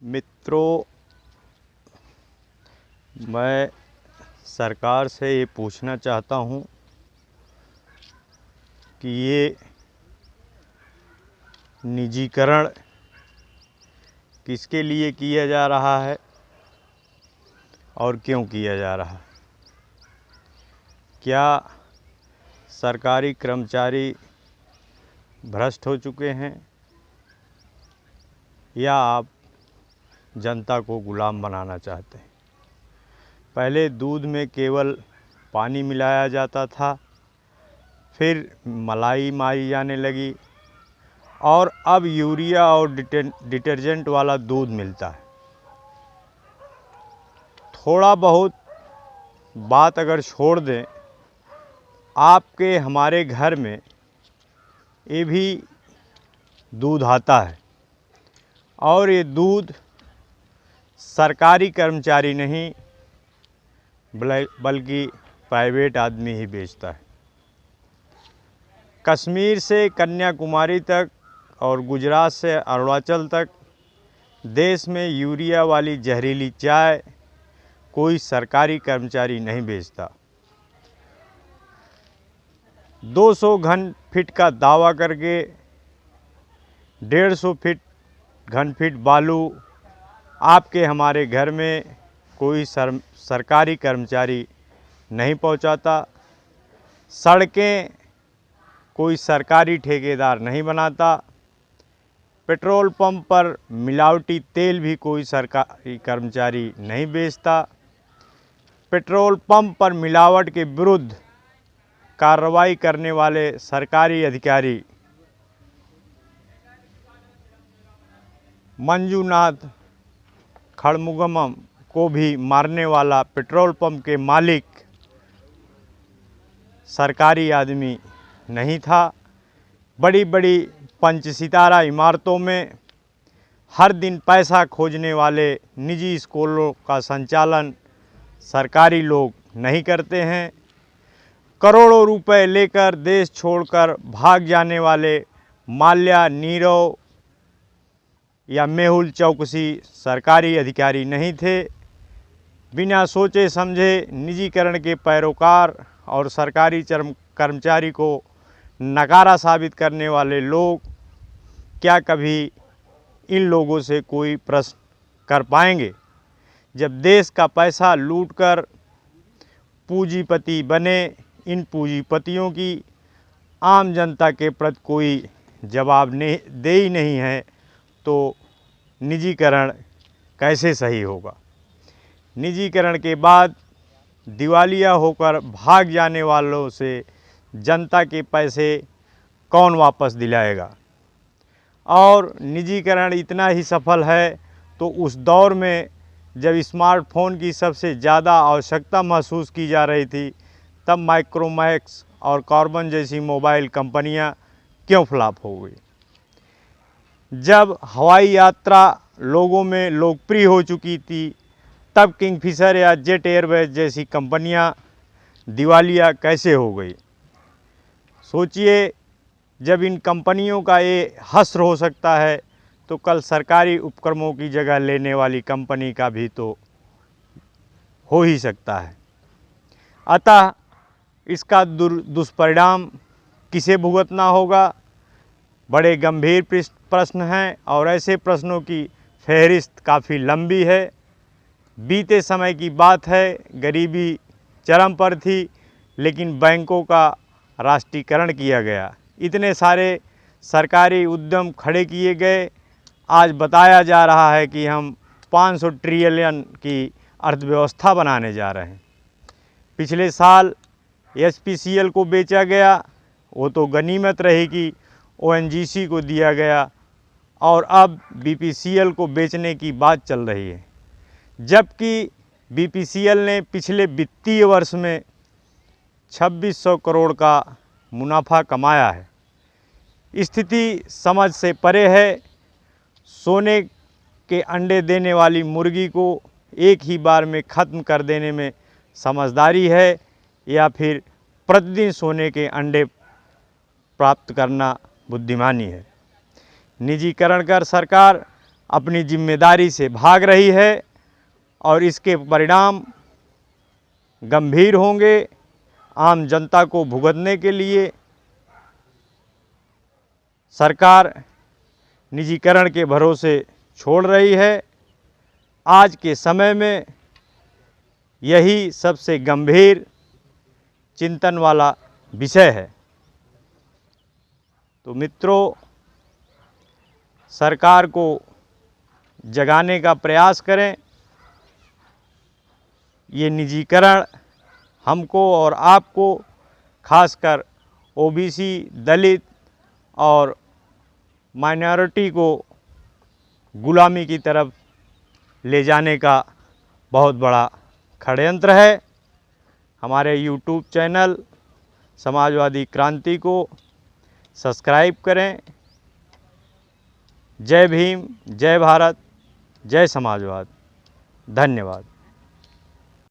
मित्रों, मैं सरकार से ये पूछना चाहता हूँ कि ये निजीकरण किसके लिए किया जा रहा है और क्यों किया जा रहा है। क्या सरकारी कर्मचारी भ्रष्ट हो चुके हैं या आप जनता को गुलाम बनाना चाहते हैं। पहले दूध में केवल पानी मिलाया जाता था, फिर मलाई मारी जाने लगी और अब यूरिया और डिटर्जेंट वाला दूध मिलता है। थोड़ा बहुत बात अगर छोड़ दें, आपके हमारे घर में ये भी दूध आता है और ये दूध सरकारी कर्मचारी नहीं बल्कि प्राइवेट आदमी ही बेचता है। कश्मीर से कन्याकुमारी तक और गुजरात से अरुणाचल तक देश में यूरिया वाली जहरीली चाय कोई सरकारी कर्मचारी नहीं बेचता। 200 घन फीट का दावा करके 150 घन फीट बालू आपके हमारे घर में कोई सरकारी कर्मचारी नहीं पहुंचाता। सड़कें कोई सरकारी ठेकेदार नहीं बनाता। पेट्रोल पंप पर मिलावटी तेल भी कोई सरकारी कर्मचारी नहीं बेचता। पेट्रोल पंप पर मिलावट के विरुद्ध कार्रवाई करने वाले सरकारी अधिकारी मंजूनाथ खड़मुगम को भी मारने वाला पेट्रोल पंप के मालिक सरकारी आदमी नहीं था। बड़ी बड़ी पंचसितारा इमारतों में हर दिन पैसा खोजने वाले निजी स्कूलों का संचालन सरकारी लोग नहीं करते हैं। करोड़ों रुपए लेकर देश छोड़कर भाग जाने वाले माल्या, नीरव या मेहुल चौकसी सरकारी अधिकारी नहीं थे। बिना सोचे समझे निजीकरण के पैरोकार और सरकारी कर्मचारी को नकारा साबित करने वाले लोग क्या कभी इन लोगों से कोई प्रश्न कर पाएंगे? जब देश का पैसा लूटकर पूंजीपति बने, इन पूंजीपतियों की आम जनता के प्रति कोई जवाब दे ही नहीं है तो निजीकरण कैसे सही होगा। निजीकरण के बाद दिवालिया होकर भाग जाने वालों से जनता के पैसे कौन वापस दिलाएगा। और निजीकरण इतना ही सफल है तो उस दौर में जब स्मार्टफोन की सबसे ज़्यादा आवश्यकता महसूस की जा रही थी, तब माइक्रोमैक्स और कार्बन जैसी मोबाइल कंपनियां क्यों फ्लॉप हो गई। जब हवाई यात्रा लोगों में लोकप्रिय हो चुकी थी, तब किंगफिशर या जेट एयरवेज जैसी कंपनियां दिवालिया कैसे हो गई। सोचिए, जब इन कंपनियों का ये हश्र हो सकता है तो कल सरकारी उपक्रमों की जगह लेने वाली कंपनी का भी तो हो ही सकता है। अतः इसका दुष्परिणाम किसे भुगतना होगा? बड़े गंभीर प्रश्न हैं और ऐसे प्रश्नों की फहरिस्त काफ़ी लंबी है। बीते समय की बात है, गरीबी चरम पर थी, लेकिन बैंकों का राष्ट्रीयकरण किया गया। इतने सारे सरकारी उद्यम खड़े किए गए। आज बताया जा रहा है कि हम 500 ट्रिलियन की अर्थव्यवस्था बनाने जा रहे हैं। पिछले साल एचपीसीएल को बेचा गया, वो तो गनीमत रही कि ओएनजीसी को दिया गया और अब बीपीसीएल को बेचने की बात चल रही है, जबकि बीपीसीएल ने पिछले वित्तीय वर्ष में 2600 करोड़ का मुनाफा कमाया है। स्थिति समझ से परे है। सोने के अंडे देने वाली मुर्गी को एक ही बार में ख़त्म कर देने में समझदारी है या फिर प्रतिदिन सोने के अंडे प्राप्त करना बुद्धिमानी है। निजीकरण कर सरकार अपनी जिम्मेदारी से भाग रही है और इसके परिणाम गंभीर होंगे। आम जनता को भुगतने के लिए सरकार निजीकरण के भरोसे छोड़ रही है। आज के समय में यही सबसे गंभीर चिंतन वाला विषय है। तो मित्रों, सरकार को जगाने का प्रयास करें। ये निजीकरण हमको और आपको, खासकर ओबीसी, दलित और माइनॉरिटी को गुलामी की तरफ ले जाने का बहुत बड़ा षड्यंत्र है। हमारे यूट्यूब चैनल समाजवादी क्रांति को सब्सक्राइब करें। जय भीम, जय भारत, जय समाजवाद। धन्यवाद।